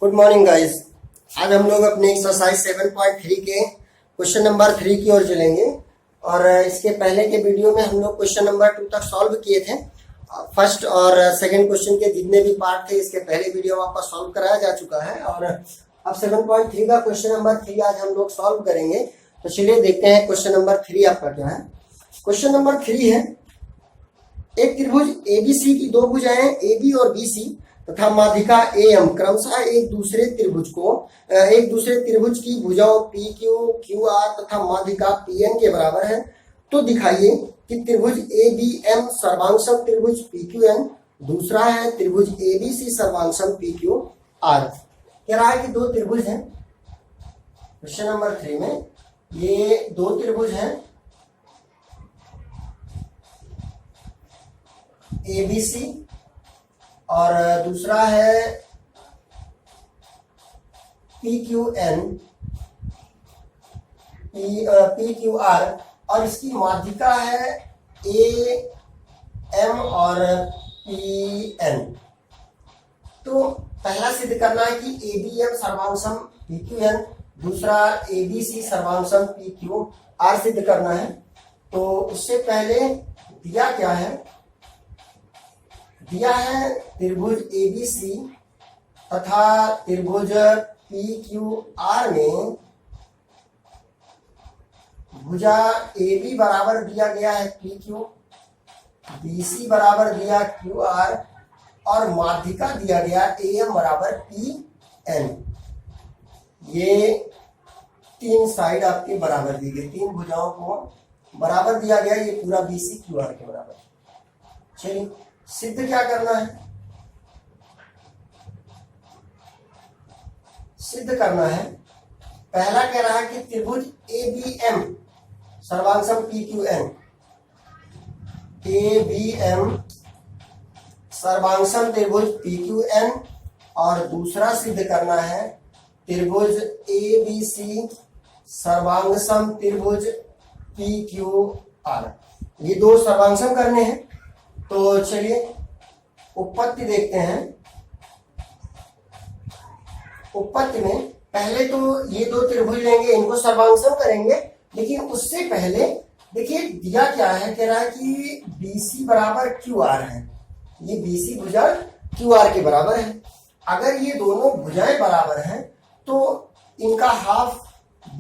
Good morning guys. आज हम लोग अपने एक्सरसाइज 7.3 के क्वेश्चन नंबर 3 की ओर चलेंगे। और इसके पहले के वीडियो में हम लोग क्वेश्चन नंबर 2 तक सॉल्व किए थे। फर्स्ट और सेकंड क्वेश्चन के जितने भी पार्ट थे इसके पहले वीडियो में आपका सॉल्व कराया जा चुका है। और अब 7.3 का क्वेश्चन नंबर 3 आज हम लोग सॉल्व करेंगे। तो चलिए देखते हैं क्वेश्चन नंबर 3 आपका क्या है। क्वेश्चन नंबर 3 है, एक त्रिभुज एबीसी की दो भुजाएं AB और BC तथा माध्यिका AM क्रमशः एक दूसरे त्रिभुज की भुजाओं PQ, QR तथा माध्यिका PN के बराबर है। तो दिखाइए कि त्रिभुज ABM सर्वांगसम त्रिभुज PQN, दूसरा है त्रिभुज ABC सर्वांगसम PQR। कह रहा है कि दो त्रिभुज हैं। क्वेश्चन नंबर 3 में ये दो त्रिभुज हैं ABC और दूसरा है PQN PQR और इसकी माध्यिका है AM और PN। तो पहला सिद्ध करना है कि ABM सर्वांगसम PQN, दूसरा ABC सर्वांगसम PQR सिद्ध करना है। तो उससे पहले दिया क्या है, दिया है त्रिभुज ABC तथा त्रिभुज PQR में भुजा AB बराबर दिया गया है PQ, BC बराबर दिया QR और माध्यिका दिया गया AM बराबर PN। ये तीन साइड आपके बराबर दी गई, तीन भुजाओं को बराबर दिया गया। ये पूरा BC QR के बराबर। चलिए सिद्ध क्या करना है, सिद्ध करना है। पहला कह रहा है कि त्रिभुज ABM सर्वांगसम PQN, ABM सर्वांगसम त्रिभुज PQN और दूसरा सिद्ध करना है त्रिभुज ABC सर्वांगसम त्रिभुज PQR। ये दो सर्वांगसम करने हैं। तो चलिए उत्पत्ति देखते हैं। उत्पत्ति में पहले तो ये दो त्रिभुज लेंगे, इनको सर्वांगसम करेंगे। लेकिन उससे पहले देखिए दिया क्या है, कह रहा है कि BC बराबर QR है। ये BC भुजा QR के बराबर है। अगर ये दोनों भुजाएं बराबर हैं तो इनका हाफ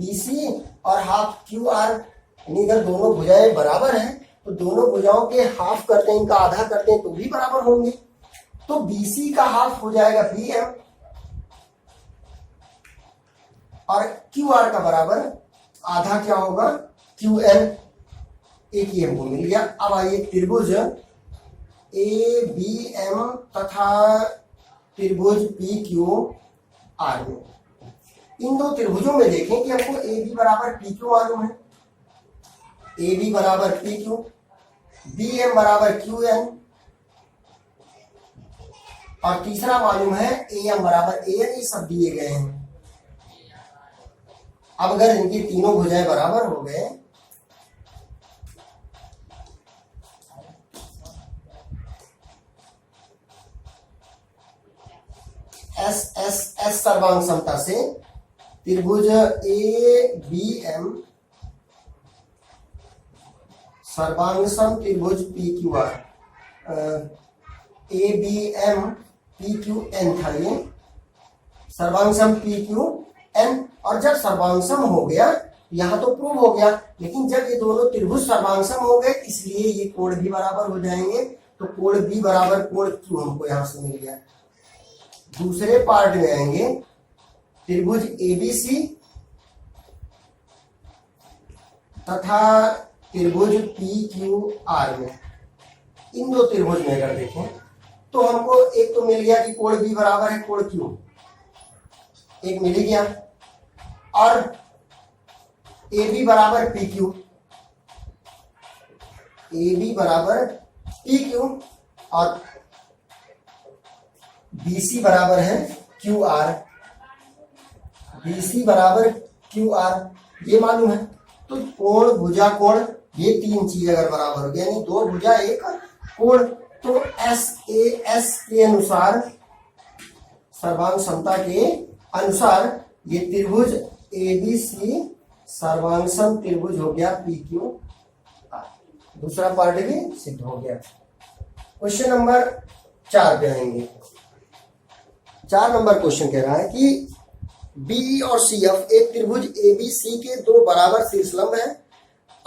BC और हाफ QR, यानी अगर दोनों भुजाएं बराबर हैं तो दोनों भुजाओं के हाफ करते हैं, इनका आधा करते हैं तो भी बराबर होंगे। तो BC का हाफ हो जाएगा BM और QR का बराबर आधा क्या होगा QN। एक ये हमको मिल गया। अब आइए त्रिभुज ABM तथा त्रिभुज PQR में, इन दो त्रिभुजों में देखें कि हमको AB बराबर PQ मालूम है, AB बराबर PQ, BM बराबर QN और तीसरा मालूम है AM बराबर AN। ये सब दिए गए हैं। अब अगर इनकी तीनों भुजाएं बराबर हो गए S सर्वांग समता से त्रिभुज ABM सर्वांगसम त्रिभुज PQR, ABM PQN था ये सर्वांगसम PQN। और जब सर्वांगसम हो गया, यहां तो प्रूव हो गया, लेकिन जब ये दोनों त्रिभुज सर्वांगसम हो गए इसलिए ये कोण भी बराबर हो जाएंगे। तो कोण B बराबर कोण Q हमको यहां से मिल गया। दूसरे पार्ट में आएंगे त्रिभुज ABC तथा त्रिभुज PQR में। इन दो त्रिभुज में अगर देखें तो हमको एक तो मिल गया कि कोण B बराबर है कोण Q, एक मिल गया। और AB बराबर PQ, AB बराबर PQ और BC बराबर है QR, BC बराबर QR ये मालूम है। तो कोण भुजा कोण ये तीन चीज अगर बराबर हो गया, यानी दो भुजा एक कोण, तो SAS के अनुसार सर्वांग समता के अनुसार ये त्रिभुज एबीसी सर्वांग सम त्रिभुज हो गया PQ। दूसरा पार्ट भी सिद्ध हो गया। क्वेश्चन नंबर 4 पे आएंगे। 4 नंबर क्वेश्चन कह रहा है कि BE और CF एक त्रिभुज ABC के दो बराबर शीर्षलंब है।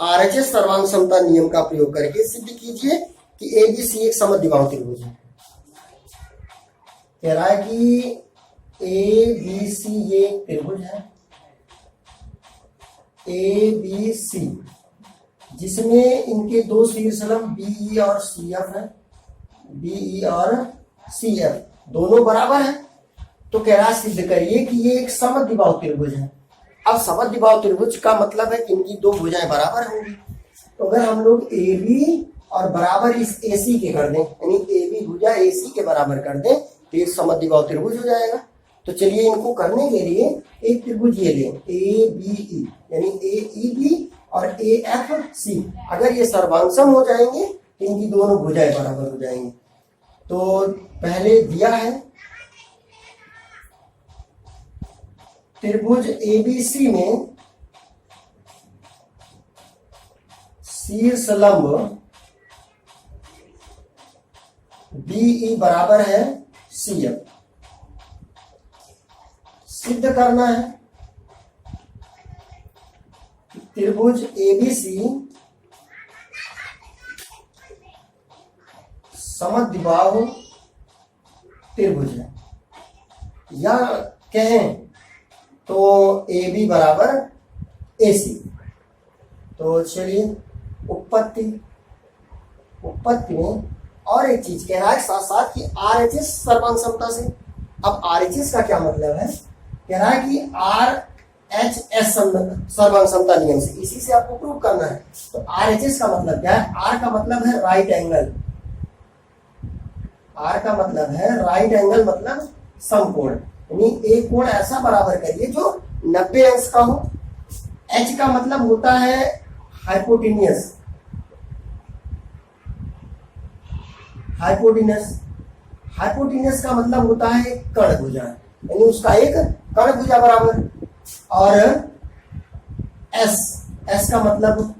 RHS सर्वांग समता नियम का प्रयोग करके सिद्ध कीजिए कि ABC एक समद्विबाहु त्रिभुज है। कह रहा है कि ABC ये त्रिभुज है ABC, जिसमें इनके दो शीर्षलंब BE और CF है। BE और CF दोनों बराबर है। तो कह रहा है सिद्ध करिए कि ये एक समद्विबाहु त्रिभुज है। अब समद्विबाहु त्रिभुज का मतलब है कि इनकी दो भुजाएं बराबर होंगी। तो अगर हम लोग AB और बराबर इस AC के कर दें, यानी AB भुजा AC के बराबर कर दें, तो एक समद्विबाहु त्रिभुज हो जाएगा। तो चलिए इनको करने के लिए एक त्रिभुज ये लें ABE, यानी AEB और AFC। अगर ये सर्वांगसम हो जाएंगे तो इनकी दोनों भुजाएं बराबर हो जाएंगी। तो पहले दिया है त्रिभुज ABC में शीर्षलंब BE बराबर है CF। सिद्ध करना है त्रिभुज ABC समद्विबाहु त्रिभुज है, या कहें तो AB बराबर AC। तो चलिए उत्पत्ति में और एक चीज कह रहा है साथ साथ कि RHS सर्वांग समता से। अब RHS का क्या मतलब है? कह रहा है कि RHS सर्वांग समता नियम से, इसी से आपको प्रूव करना है। तो RHS का मतलब क्या है? R का मतलब है राइट एंगल। R का मतलब है राइट एंगल, मतलब समकोण, यानी एक कोण ऐसा बराबर करिए जो 90 अंश का हो। H का मतलब होता है हाइपोटेन्यूस। हाइपोटेन्यूस का मतलब होता है कर्ण भुजा, यानी उसका एक कर्ण भुजा बराबर। और S का मतलब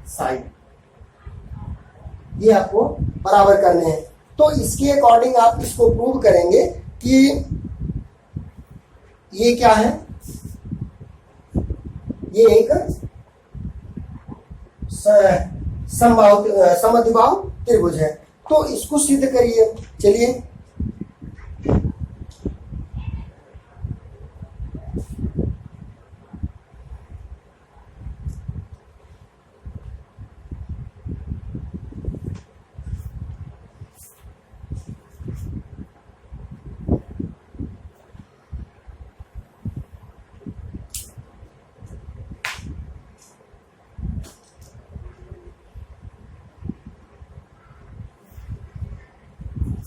साइड। ये आपको बराबर करने हैं। तो इसके अकॉर्डिंग आप इसको प्रूव करेंगे कि ये क्या है, ये एक समद्विबाहु त्रिभुज है। तो इसको सिद्ध करिए। चलिए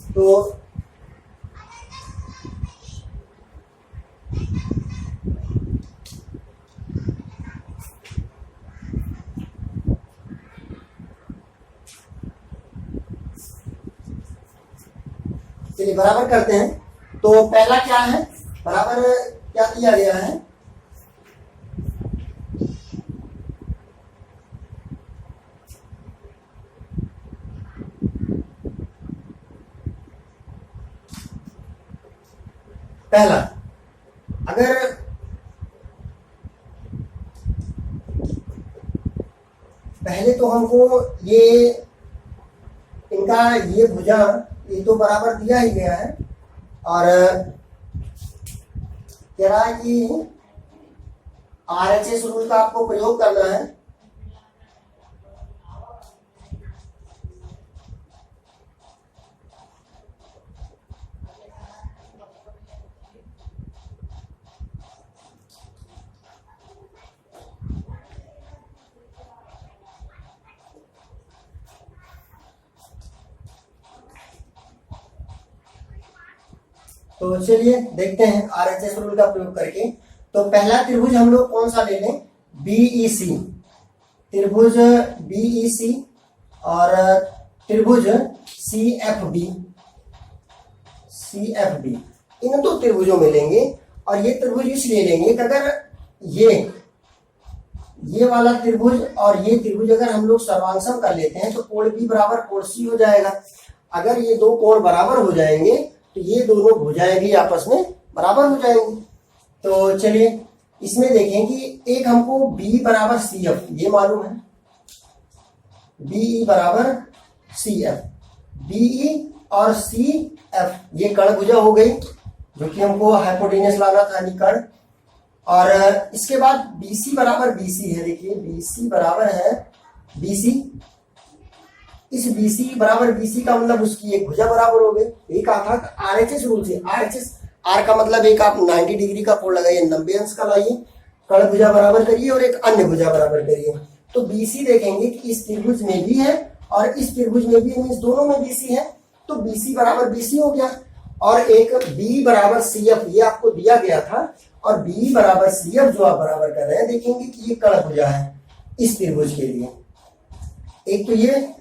तो चलिए बराबर करते हैं। तो पहला क्या है, बराबर क्या दिया गया है? पहला, अगर पहले तो हमको ये इनका ये भुजा ये तो बराबर दिया ही गया है, और कह रहा है कि RHS रूल का आपको प्रयोग करना है। तो चलिए देखते हैं RHS रूल का प्रयोग करके। तो पहला त्रिभुज हम लोग कौन सा ले लें? BEC, त्रिभुज BEC, और त्रिभुज सी एफ बी, इन दो त्रिभुजों में लेंगे। और ये त्रिभुज इसलिए लेंगे कि अगर ये वाला त्रिभुज और ये त्रिभुज अगर हम लोग सर्वांशम कर लेते हैं तो कोण बी बराबर कोण सी हो जाएगा। अगर ये दो कोण बराबर हो जाएंगे तो ये दोनों भुजाएं भी आपस में बराबर हो जाएंगी। तो चलिए इसमें देखें कि एक हमको B बराबर सी एफ ये मालूम है, BE बराबर सी एफ, BE और सी एफ ये कर्ण भुजा हो गई जो कि हमको हाइपोटेनस लाना था कर्ण। और इसके बाद BC बराबर BC है, देखिए BC बराबर है BC, इस BC बराबर BC का मतलब उसकी एक भुजा बराबर हो गई। यही कहा था RHS रूल से, RHS R का मतलब एक आप 90 डिग्री का कोण लगाइए, 90 अंश का लाइए, कर्ण भुजा बराबर करिए और एक अन्य भुजा बराबर करिए। तो BC देखेंगे कि इस त्रिभुज में भी है और इस त्रिभुज में भी, इस दोनों में BC है, तो BC बराबर BC हो गया। और एक B बराबर CF ये आपको दिया गया था, और B बराबर CF जो आप बराबर कर रहे हैं देखेंगे कि ये कर्ण भुजा है इस त्रिभुज के लिए, एक तो ये।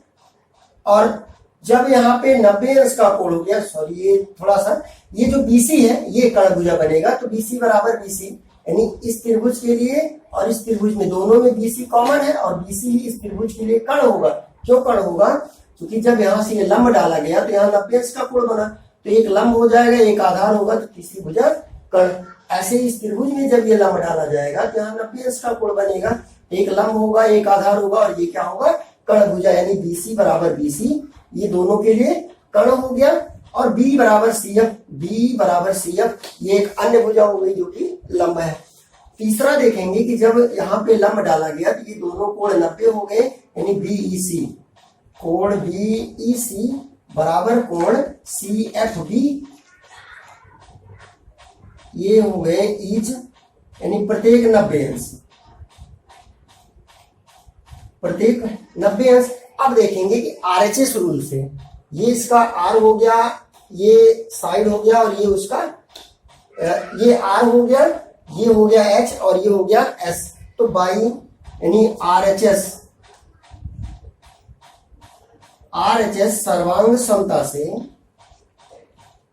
और जब यहाँ पे 90 अंश का कोण हो गया, सॉरी ये थोड़ा सा, ये जो BC है ये कर्ण भुजा बनेगा, तो BC बराबर BC, यानी इस त्रिभुज के लिए और इस त्रिभुज में दोनों में BC कॉमन है और BC ही इस त्रिभुज के लिए कर्ण होगा। क्यों कर्ण होगा? क्योंकि जब यहाँ से ये लंब डाला गया तो यहाँ 90 अंश का कोण बना, तो एक लंब हो जाएगा, एक आधार होगा, तो तीसरी भुजा कर्ण। ऐसे इस त्रिभुज में जब ये लंब डाला जाएगा तो यहाँ 90 अंश का कोण बनेगा, एक लंब होगा, एक आधार होगा और ये क्या होगा? कर्ण भुजा, यानी BC बराबर BC ये दोनों के लिए कर्ण हो गया। और B बराबर CF ये एक अन्य भुजा हो गई जो कि लंब है। तीसरा देखेंगे कि जब यहाँ पे लंब डाला गया तो ये दोनों कोण 90 हो गए, यानी BEC, कोण BEC बराबर कोण CFB ये हो गए ईच, यानी प्रत्येक 90 अंश, प्रत्येक 90 अंश। अब देखेंगे कि RHS रूल से ये इसका R हो गया, ये साइड हो गया, और ये उसका ये R हो गया, ये हो गया H और ये हो गया S। तो बाई यानी RHS सर्वांग समता से,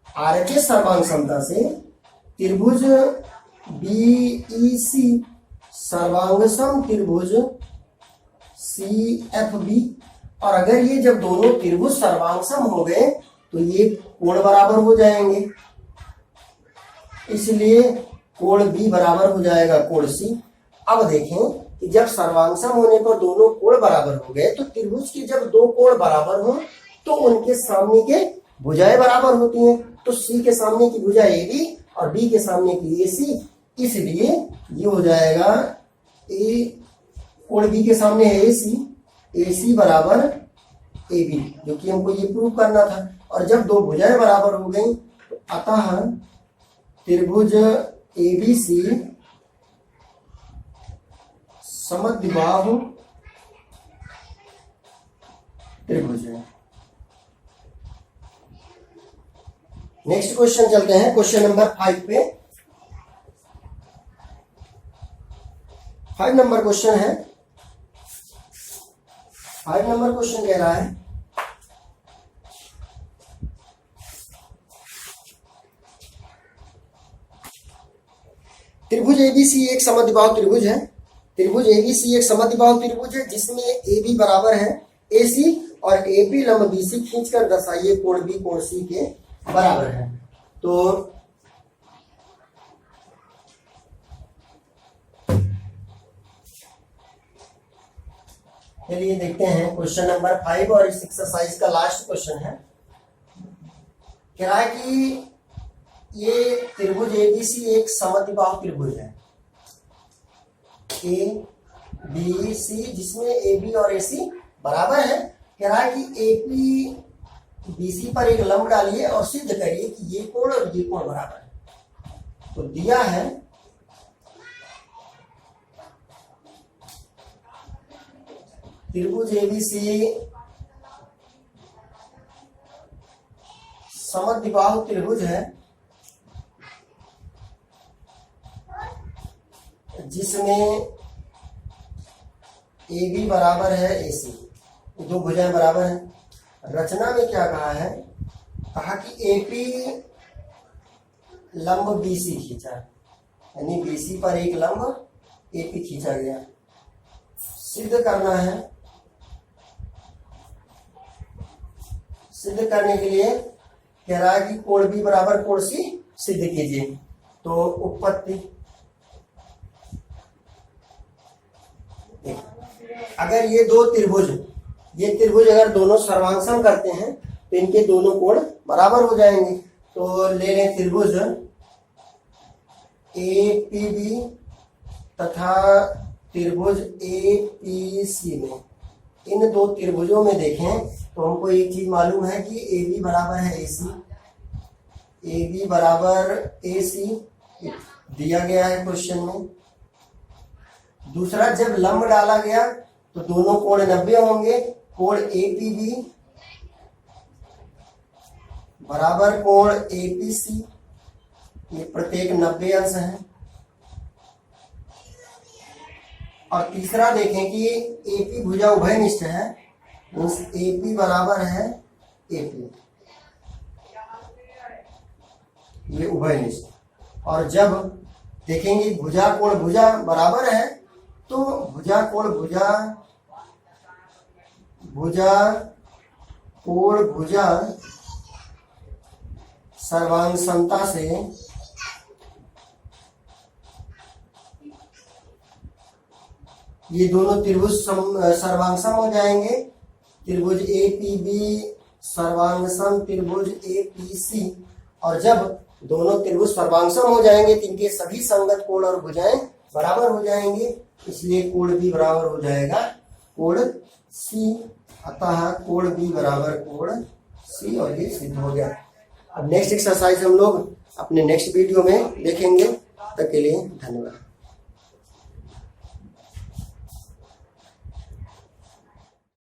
RHS सर्वांग समता से त्रिभुज BEC सर्वांगसम त्रिभुज CFB। और अगर ये जब दोनों त्रिभुज सर्वांगसम हो गए तो ये कोण बराबर हो जाएंगे, इसलिए कोण B बराबर हो जाएगा कोण C। अब देखें कि जब सर्वांगसम होने पर दोनों कोण बराबर हो गए तो त्रिभुज के जब दो कोण बराबर हो तो उनके सामने के भुजाएं बराबर होती हैं। तो C के सामने की भुजा AB और B के सामने की AC, इसलिए ये हो जाएगा कोण B के सामने है AC बराबर AB, जो कि हमको ये प्रूव करना था। और जब दो भुजाएं बराबर हो गई तो अतः त्रिभुज ABC समद्विबाहु त्रिभुज है। नेक्स्ट क्वेश्चन चलते हैं, क्वेश्चन नंबर 5 पे। 5 नंबर क्वेश्चन है, 5 नंबर क्वेश्चन कह रहा है त्रिभुज ABC एक समद्विबाहु त्रिभुज है। त्रिभुज ABC एक समद्विबाहु त्रिभुज है जिसमें AB बराबर है AC और AP लंब BC खींचकर दर्शाइए कोण B कोण C के बराबर है। तो चलिए देखते हैं क्वेश्चन नंबर 5 और इस एक्सरसाइज का लास्ट क्वेश्चन है। कह रहा है कि ये त्रिभुज ABC एक समद्विबाहु त्रिभुज है ABC जिसमें AB और AC बराबर है। कह रहा है कि AP BC पर एक लंब डालिए और सिद्ध करिए कि ये कोण और ये कोण बराबर है। तो दिया है त्रिभुज ABC समद्विबाहु त्रिभुज है जिसमें AB बराबर है AC, दो भुजाएं बराबर हैं। रचना में क्या कहा है, कहा कि एपी लंब बीसी खींचा, यानी बीसी पर एक लंब एपी खींचा गया। सिद्ध करना है, सिद्ध करने के लिए कह रहा है कि कोण बी बराबर कोण सी सिद्ध कीजिए। तो उत्पत्ति, अगर ये दो त्रिभुज, ये त्रिभुज अगर दोनों सर्वांग करते हैं तो इनके दोनों कोण बराबर हो जाएंगे। तो ले लें त्रिभुज एपीबी तथा त्रिभुज एपीसी में, इन दो त्रिभुजों में देखें तो हमको एक चीज मालूम है कि ए बी बराबर है ए सी, ए बी बराबर ए सी दिया गया है क्वेश्चन में। दूसरा, जब लंब डाला गया तो दोनों कोण 90 होंगे। कोण एपीबी बराबर कोण एपीसी, ये प्रत्येक 90 अंश है। और तीसरा देखें कि एपी भुजा उभयनिष्ठ है, एपी बराबर है एपी, ये उभयनिष्ठ। और जब देखेंगे भुजा कोण भुजा बराबर है तो भुजा कोण भुजा, भुजा कोण भुजा सर्वांग समता से ये दोनों त्रिभुज सर्वांग सम हो जाएंगे। त्रिभुज एपीबी सर्वांग सम त्रिभुज एपीसी, और जब दोनों त्रिभुज सर्वांग सम हो जाएंगे तो इनके सभी संगत कोण और भुजाएं बराबर हो जाएंगे, इसलिए कोण बी बराबर हो जाएगा कोण सी। अतः कोण बी बराबर कोण सी, और ये सिद्ध हो गया। अब नेक्स्ट एक्सरसाइज हम लोग अपने नेक्स्ट वीडियो में देखेंगे। तब तक के लिए धन्यवाद।